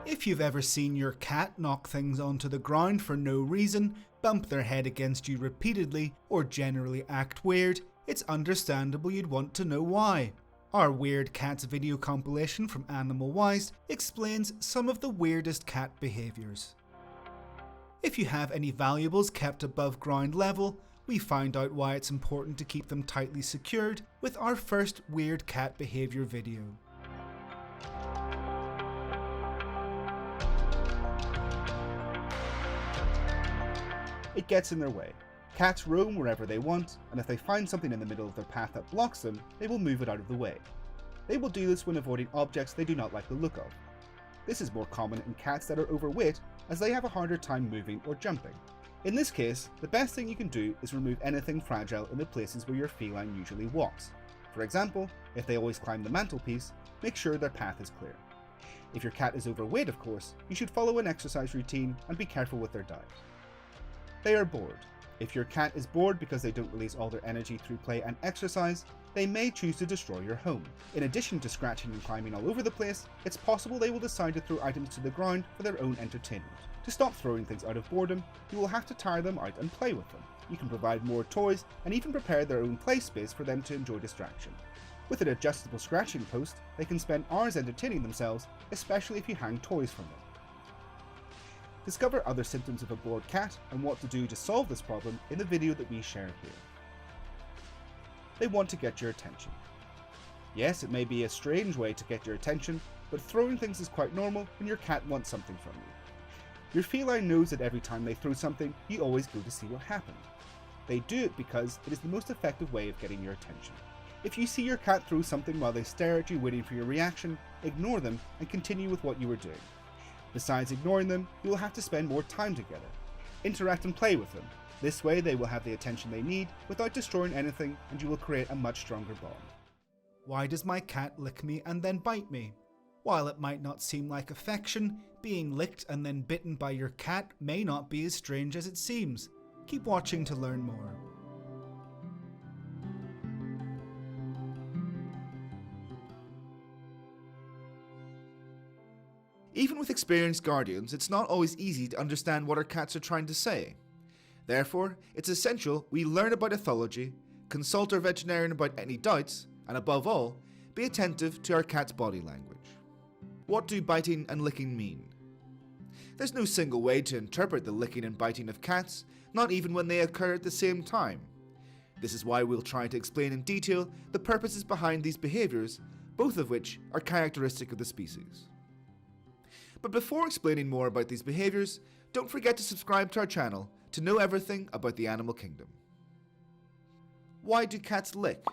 If you've ever seen your cat knock things onto the ground for no reason, bump their head against you repeatedly, or generally act weird, it's understandable you'd want to know why. Our Weird Cats video compilation from AnimalWised explains some of the weirdest cat behaviours. If you have any valuables kept above ground level, we find out why it's important to keep them tightly secured with our first weird cat behaviour video. It gets in their way. Cats roam wherever they want, and if they find something in the middle of their path that blocks them, they will move it out of the way. They will do this when avoiding objects they do not like the look of. This is more common in cats that are overweight, as they have a harder time moving or jumping. In this case, the best thing you can do is remove anything fragile in the places where your feline usually walks. For example, if they always climb the mantelpiece, make sure their path is clear. If your cat is overweight, of course, you should follow an exercise routine and be careful with their diet. They are bored. If your cat is bored because they don't release all their energy through play and exercise, they may choose to destroy your home. In addition to scratching and climbing all over the place, it's possible they will decide to throw items to the ground for their own entertainment. To stop throwing things out of boredom, you will have to tire them out and play with them. You can provide more toys and even prepare their own play space for them to enjoy distraction. With an adjustable scratching post, they can spend hours entertaining themselves, especially if you hang toys from them. Discover other symptoms of a bored cat and what to do to solve this problem in the video that we share here. They want to get your attention. Yes, it may be a strange way to get your attention, but throwing things is quite normal when your cat wants something from you. Your feline knows that every time they throw something, you always go to see what happened. They do it because it is the most effective way of getting your attention. If you see your cat throw something while they stare at you waiting for your reaction, ignore them and continue with what you were doing. Besides ignoring them, you will have to spend more time together. Interact and play with them. This way they will have the attention they need without destroying anything, and you will create a much stronger bond. Why does my cat lick me and then bite me? While it might not seem like affection, being licked and then bitten by your cat may not be as strange as it seems. Keep watching to learn more. Even with experienced guardians, it's not always easy to understand what our cats are trying to say. Therefore, it's essential we learn about ethology, consult our veterinarian about any doubts, and above all, be attentive to our cat's body language. What do biting and licking mean? There's no single way to interpret the licking and biting of cats, not even when they occur at the same time. This is why we'll try to explain in detail the purposes behind these behaviours, both of which are characteristic of the species. But before explaining more about these behaviours, don't forget to subscribe to our channel to know everything about the animal kingdom. Why do cats lick?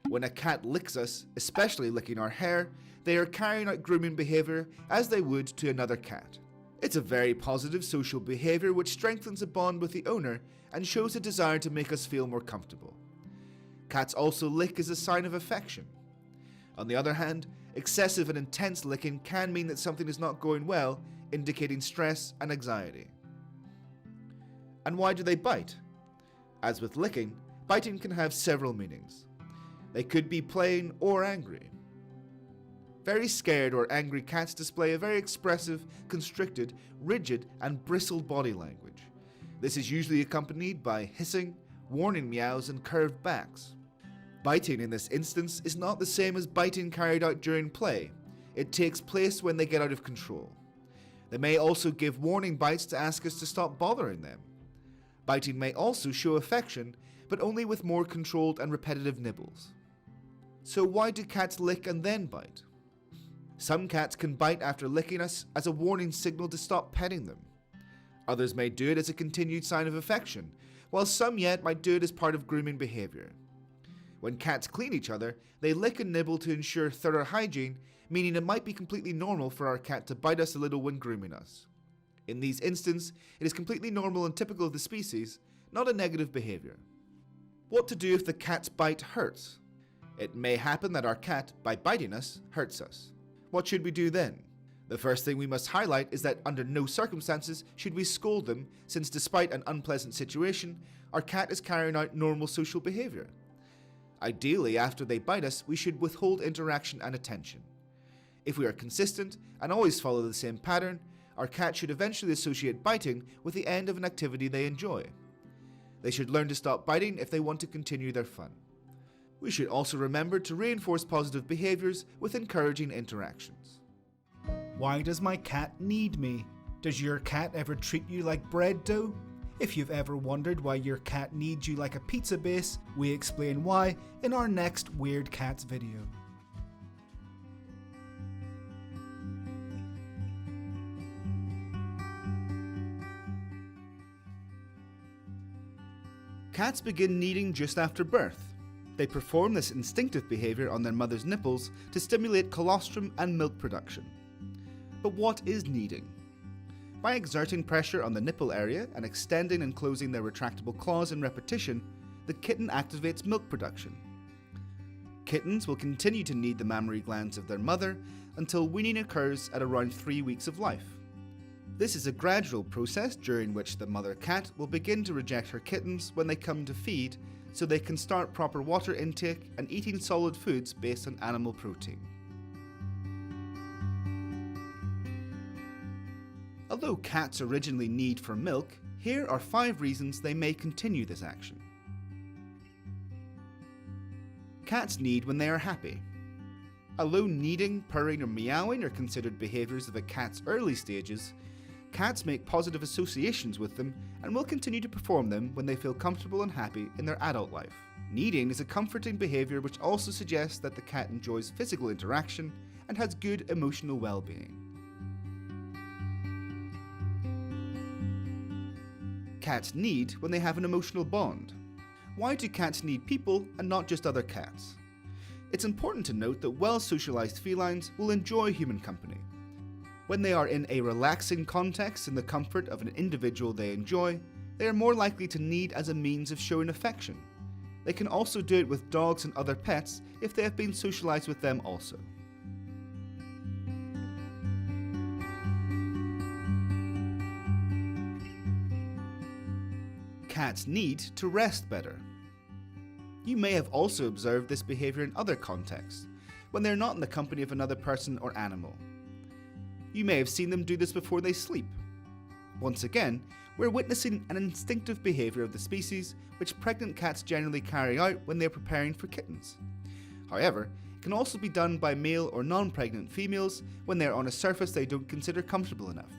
When a cat licks us, especially licking our hair, they are carrying out grooming behaviour as they would to another cat. It's a very positive social behaviour which strengthens a bond with the owner and shows a desire to make us feel more comfortable. Cats also lick as a sign of affection. On the other hand, excessive and intense licking can mean that something is not going well, indicating stress and anxiety. And why do they bite? As with licking, biting can have several meanings. They could be playing or angry. Very scared or angry cats display a very expressive, constricted, rigid, and bristled body language. This is usually accompanied by hissing, warning meows, and curved backs. Biting in this instance is not the same as biting carried out during play. It takes place when they get out of control. They may also give warning bites to ask us to stop bothering them. Biting may also show affection, but only with more controlled and repetitive nibbles. So why do cats lick and then bite? Some cats can bite after licking us as a warning signal to stop petting them. Others may do it as a continued sign of affection, while some yet might do it as part of grooming behaviour. When cats clean each other, they lick and nibble to ensure thorough hygiene, meaning it might be completely normal for our cat to bite us a little when grooming us. In these instances, it is completely normal and typical of the species, not a negative behaviour. What to do if the cat's bite hurts? It may happen that our cat, by biting us, hurts us. What should we do then? The first thing we must highlight is that under no circumstances should we scold them, since despite an unpleasant situation, our cat is carrying out normal social behaviour. Ideally, after they bite us, we should withhold interaction and attention. If we are consistent and always follow the same pattern, our cat should eventually associate biting with the end of an activity they enjoy. They should learn to stop biting if they want to continue their fun. We should also remember to reinforce positive behaviours with encouraging interactions. Why does my cat need me? Does your cat ever treat you like bread dough? If you've ever wondered why your cat needs you like a pizza base, we explain why in our next Weird Cats video. Cats begin kneading just after birth. They perform this instinctive behaviour on their mother's nipples to stimulate colostrum and milk production. But what is kneading? By exerting pressure on the nipple area and extending and closing their retractable claws in repetition, the kitten activates milk production. Kittens will continue to knead the mammary glands of their mother until weaning occurs at around 3 weeks of life. This is a gradual process during which the mother cat will begin to reject her kittens when they come to feed, so they can start proper water intake and eating solid foods based on animal protein. Although cats originally knead for milk, here are 5 reasons they may continue this action. Cats knead when they are happy. Although kneading, purring or meowing are considered behaviours of a cat's early stages, cats make positive associations with them and will continue to perform them when they feel comfortable and happy in their adult life. Kneading is a comforting behaviour which also suggests that the cat enjoys physical interaction and has good emotional well-being. Cats knead when they have an emotional bond. Why do cats need people and not just other cats? It's important to note that well-socialized felines will enjoy human company. When they are in a relaxing context in the comfort of an individual they enjoy, they are more likely to knead as a means of showing affection. They can also do it with dogs and other pets if they have been socialized with them also. Cats knead to rest better. You may have also observed this behaviour in other contexts, when they are not in the company of another person or animal. You may have seen them do this before they sleep. Once again, we're witnessing an instinctive behaviour of the species which pregnant cats generally carry out when they are preparing for kittens. However, it can also be done by male or non-pregnant females when they are on a surface they don't consider comfortable enough.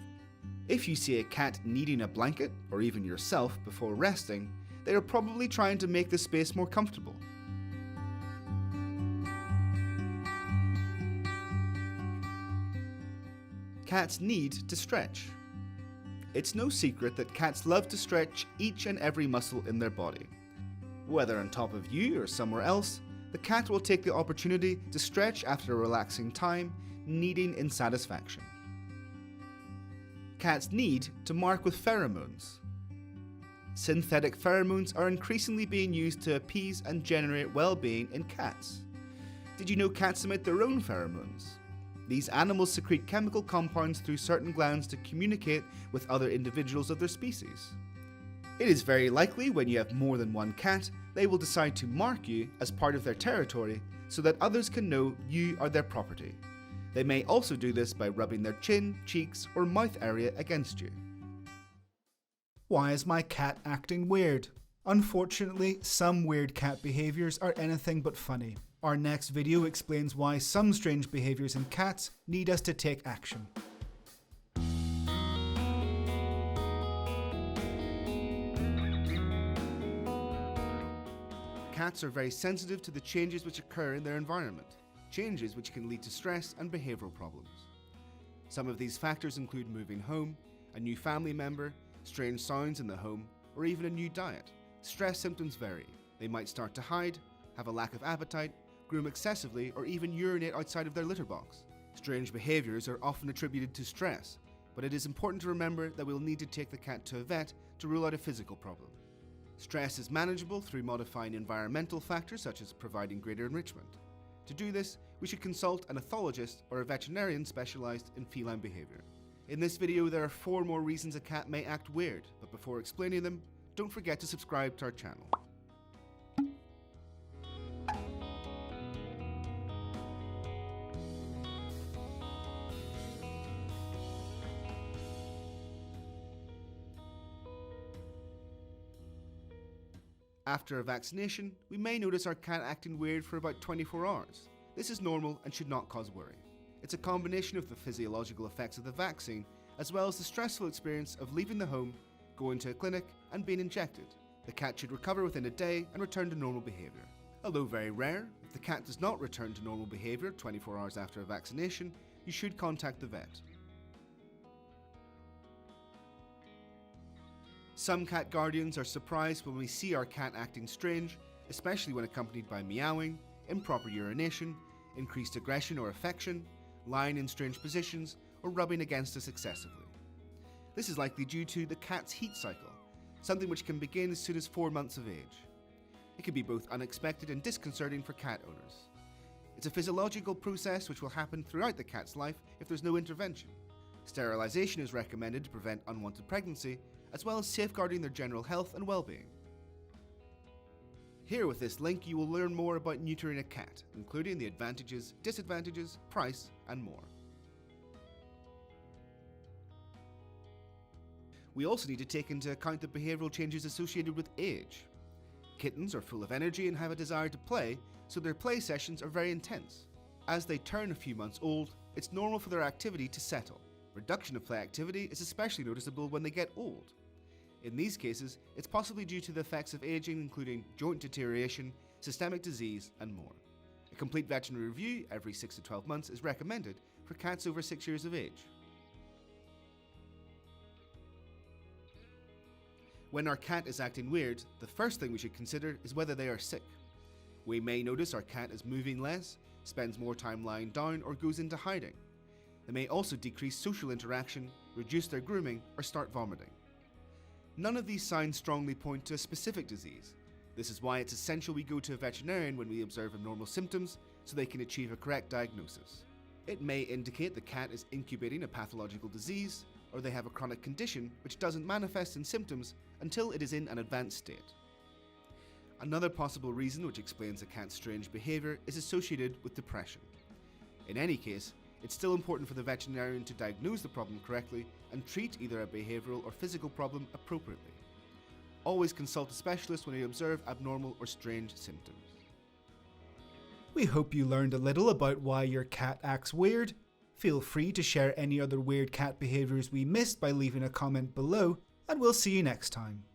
If you see a cat kneading a blanket, or even yourself, before resting, they are probably trying to make the space more comfortable. Cats need to stretch. It's no secret that cats love to stretch each and every muscle in their body. Whether on top of you or somewhere else, the cat will take the opportunity to stretch after a relaxing time, kneading in satisfaction. Cats need to mark with pheromones. Synthetic pheromones are increasingly being used to appease and generate well-being in cats. Did you know cats emit their own pheromones? These animals secrete chemical compounds through certain glands to communicate with other individuals of their species. It is very likely when you have more than one cat, they will decide to mark you as part of their territory so that others can know you are their property. They may also do this by rubbing their chin, cheeks, or mouth area against you. Why is my cat acting weird? Unfortunately, some weird cat behaviours are anything but funny. Our next video explains why some strange behaviours in cats need us to take action. Cats are very sensitive to the changes which occur in their environment, changes which can lead to stress and behavioural problems. Some of these factors include moving home, a new family member, strange sounds in the home, or even a new diet. Stress symptoms vary. They might start to hide, have a lack of appetite, groom excessively, or even urinate outside of their litter box. Strange behaviours are often attributed to stress, but it is important to remember that we'll need to take the cat to a vet to rule out a physical problem. Stress is manageable through modifying environmental factors such as providing greater enrichment. To do this, we should consult an ethologist or a veterinarian specialised in feline behaviour. In this video, there are 4 more reasons a cat may act weird, but before explaining them, don't forget to subscribe to our channel. After a vaccination, we may notice our cat acting weird for about 24 hours. This is normal and should not cause worry. It's a combination of the physiological effects of the vaccine, as well as the stressful experience of leaving the home, going to a clinic, and being injected. The cat should recover within a day and return to normal behaviour. Although very rare, if the cat does not return to normal behaviour 24 hours after a vaccination, you should contact the vet. Some cat guardians are surprised when we see our cat acting strange, especially when accompanied by meowing, improper urination, increased aggression or affection, lying in strange positions, or rubbing against us excessively. This is likely due to the cat's heat cycle, something which can begin as soon as 4 months of age. It can be both unexpected and disconcerting for cat owners. It's a physiological process which will happen throughout the cat's life if there's no intervention. Sterilisation is recommended to prevent unwanted pregnancy, as well as safeguarding their general health and well-being. Here with this link you will learn more about neutering a cat, including the advantages, disadvantages, price, and more. We also need to take into account the behavioural changes associated with age. Kittens are full of energy and have a desire to play, so their play sessions are very intense. As they turn a few months old, it's normal for their activity to settle. Reduction of play activity is especially noticeable when they get old. In these cases, it's possibly due to the effects of aging, including joint deterioration, systemic disease, and more. A complete veterinary review every 6 to 12 months is recommended for cats over 6 years of age. When our cat is acting weird, the first thing we should consider is whether they are sick. We may notice our cat is moving less, spends more time lying down, or goes into hiding. They may also decrease social interaction, reduce their grooming, or start vomiting. None of these signs strongly point to a specific disease. This is why it's essential we go to a veterinarian when we observe abnormal symptoms so they can achieve a correct diagnosis. It may indicate the cat is incubating a pathological disease, or they have a chronic condition which doesn't manifest in symptoms until it is in an advanced state. Another possible reason which explains a cat's strange behaviour is associated with depression. In any case, it's still important for the veterinarian to diagnose the problem correctly and treat either a behavioural or physical problem appropriately. Always consult a specialist when you observe abnormal or strange symptoms. We hope you learned a little about why your cat acts weird. Feel free to share any other weird cat behaviours we missed by leaving a comment below, and we'll see you next time.